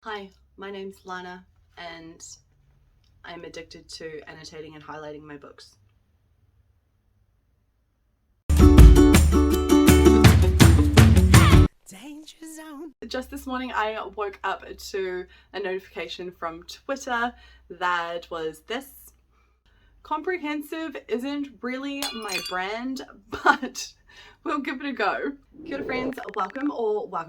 Hi, my name's Lana and I'm addicted to annotating and highlighting my books. Danger zone. Just this morning I woke up to a notification from Twitter that was this. Comprehensive isn't really my brand, but we'll give it a go. Kia ora friends, welcome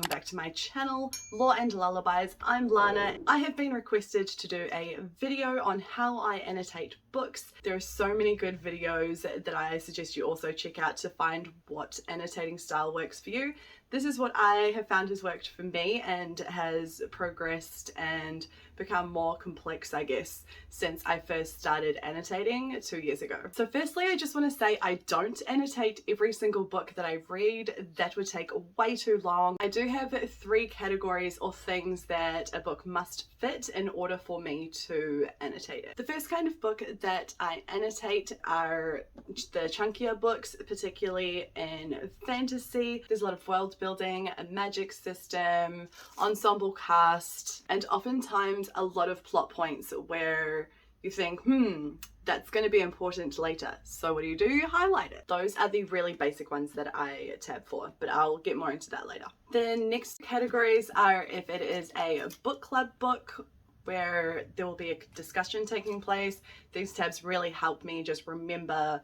back to my channel, Lore and Lullabies. I'm Lana. I have been requested to do a video on how I annotate books. There are so many good videos that I suggest you also check out to find what annotating style works for you. This is what I have found has worked for me and has progressed and become more complex, I guess, since I first started annotating 2 years ago. So firstly, I just want to say I don't annotate every single book that I read. That would take way too long. I do have 3 categories or things that a book must fit in order for me to annotate it. The first kind of book that I annotate are the chunkier books, particularly in fantasy. There's a lot of world building, a magic system, ensemble cast, and oftentimes a lot of plot points where you think, that's going to be important later. So what do? You highlight it. Those are the really basic ones that I tab for, but I'll get more into that later. The next categories are if it is a book club book where there will be a discussion taking place. These tabs really help me just remember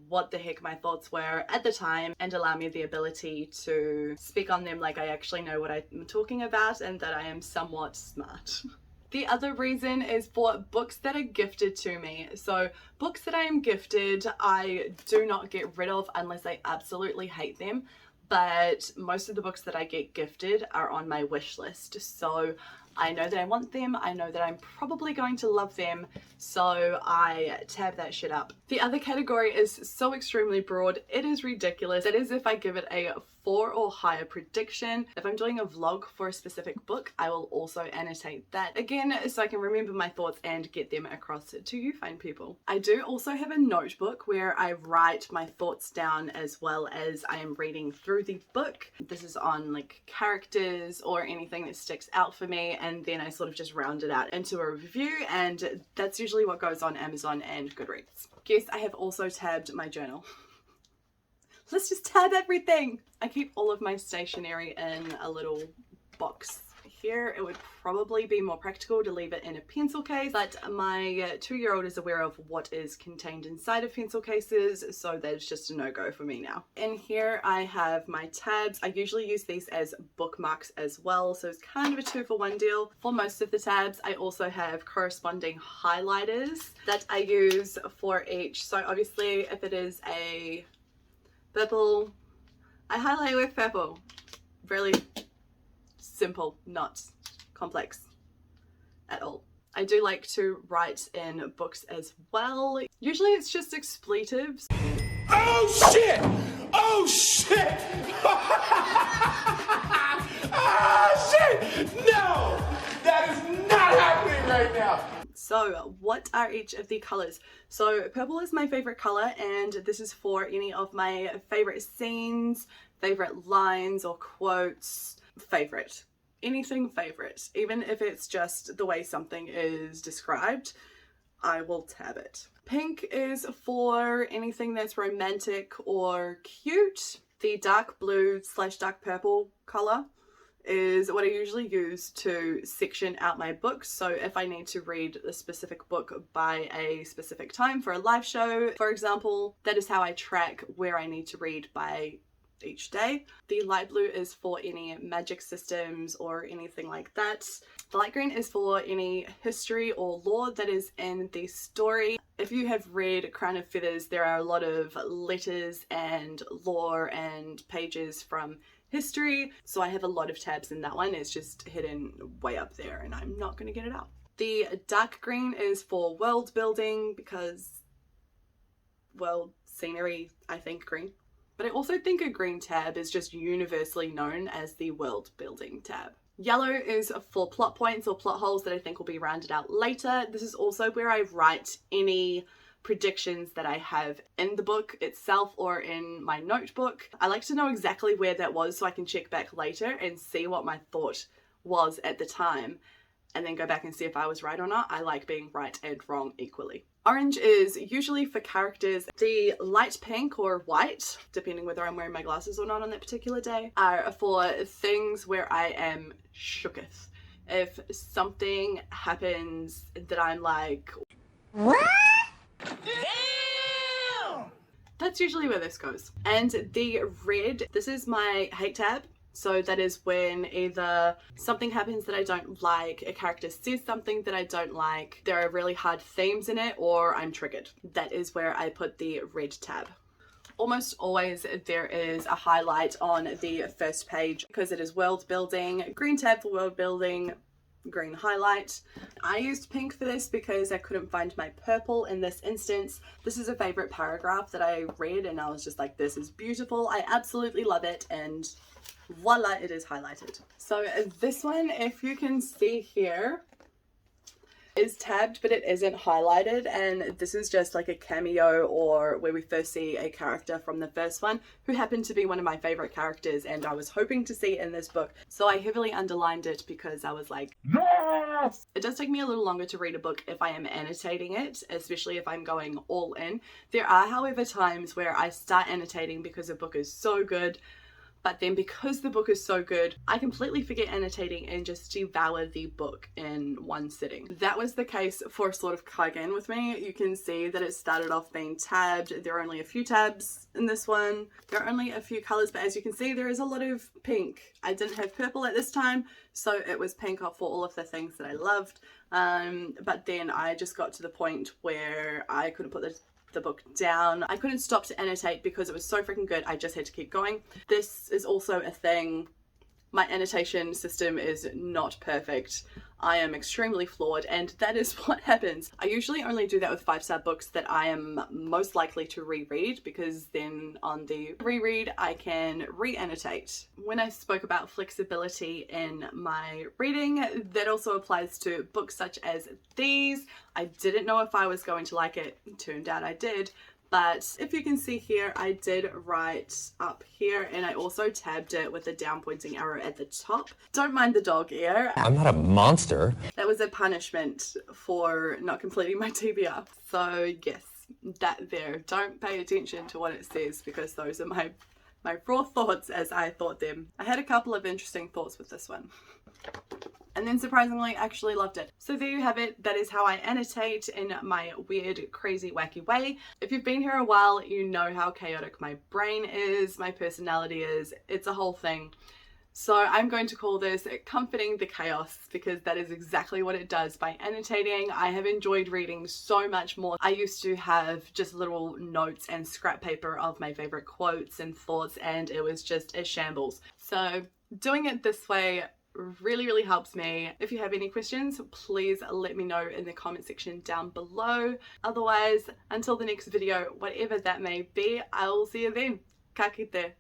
what the heck my thoughts were at the time and allow me the ability to speak on them like I actually know what I'm talking about and that I am somewhat smart. The other reason is for books that are gifted to me. So books that I am gifted, I do not get rid of unless I absolutely hate them. But most of the books that I get gifted are on my wish list. So I know that I want them, I know that I'm probably going to love them, so I tab that shit up. The other category is so extremely broad, it is ridiculous. It is if I give it a 4 or higher prediction. If I'm doing a vlog for a specific book, I will also annotate that again so I can remember my thoughts and get them across to you fine people. I do also have a notebook where I write my thoughts down as well as I am reading through the book. This is on like characters or anything that sticks out for me, and then I sort of just round it out into a review, and that's usually what goes on Amazon and Goodreads. Yes, I have also tabbed my journal. Let's just tab everything! I keep all of my stationery in a little box. Here it would probably be more practical to leave it in a pencil case, but my 2-year-old is aware of what is contained inside of pencil cases, so that's just a no-go for me now. In here I have my tabs. I usually use these as bookmarks as well, so it's kind of a 2-for-1 deal. For most of the tabs I also have corresponding highlighters that I use for each. So obviously if it is a purple, I highlight with purple. Really simple, not complex at all. I do like to write in books as well. Usually it's just expletives. Oh shit! Oh shit! Oh shit! No! That is not happening right now! So what are each of the colors? So purple is my favorite color, and this is for any of my favorite scenes, favorite lines or quotes, favorite. Anything favorite. Even if it's just the way something is described, I will tab it. Pink is for anything that's romantic or cute. The dark blue / dark purple color is what I usually use to section out my books. So if I need to read a specific book by a specific time for a live show, for example, that is how I track where I need to read by each day. The light blue is for any magic systems or anything like that. The light green is for any history or lore that is in the story. If you have read Crown of Feathers, there are a lot of letters and lore and pages from history, so I have a lot of tabs in that one. It's just hidden way up there and I'm not going to get it out. The dark green is for world building because, well, scenery, I think green. But I also think a green tab is just universally known as the world building tab. Yellow is for plot points or plot holes that I think will be rounded out later. This is also where I write any predictions that I have in the book itself or in my notebook. I like to know exactly where that was so I can check back later and see what my thought was at the time. and then go back and see if I was right or not. I like being right and wrong equally. Orange is usually for characters. The light pink or white, depending whether I'm wearing my glasses or not on that particular day, are for things where I am shooketh. If something happens that I'm like, what? Damn! That's usually where this goes. And the red, this is my hate tab. So that is when either something happens that I don't like, a character says something that I don't like, there are really hard themes in it, or I'm triggered. That is where I put the red tab. Almost always there is a highlight on the first page because it is world building. Green tab for world building, green highlight. I used pink for this because I couldn't find my purple in this instance. This is a favorite paragraph that I read and I was just like, this is beautiful. I absolutely love it, and voila, it is highlighted. So this one, if you can see here, is tabbed but it isn't highlighted, and this is just like a cameo or where we first see a character from the first one who happened to be one of my favorite characters and I was hoping to see in this book, so I heavily underlined it because I was like, yes! It does take me a little longer to read a book if I am annotating it, especially if I'm going all in. There are, however, times where I start annotating because a book is so good, but then because the book is so good, I completely forget annotating and just devour the book in one sitting. That was the case for Sword of Kaigan with me. You can see that it started off being tabbed. There are only a few tabs in this one. There are only a few colors, but as you can see, there is a lot of pink. I didn't have purple at this time, so it was pink for all of the things that I loved. But then I just got to the point where I couldn't put the book down. I couldn't stop to annotate because it was so freaking good. I just had to keep going. This is also a thing. My annotation system is not perfect. I am extremely flawed, and that is what happens. I usually only do that with 5-star books that I am most likely to reread, because then on the reread I can re-annotate. When I spoke about flexibility in my reading, that also applies to books such as these. I didn't know if I was going to like it. Turned out I did. But if you can see here, I did write up here, and I also tabbed it with a down pointing arrow at the top. Don't mind the dog ear. I'm not a monster. That was a punishment for not completing my TBR. So yes, that there. Don't pay attention to what it says because those are my raw thoughts as I thought them. I had a couple of interesting thoughts with this one. And then surprisingly, I actually loved it. So there you have it. That is how I annotate in my weird, crazy, wacky way. If you've been here a while, you know how chaotic my brain is, my personality is. It's a whole thing. So I'm going to call this Comforting the Chaos, because that is exactly what it does by annotating. I have enjoyed reading so much more. I used to have just little notes and scrap paper of my favorite quotes and thoughts, and it was just a shambles. So doing it this way really helps me. If you have any questions, please let me know in the comment section down below. Otherwise, until the next video, whatever that may be, I will see you then. Ka kite.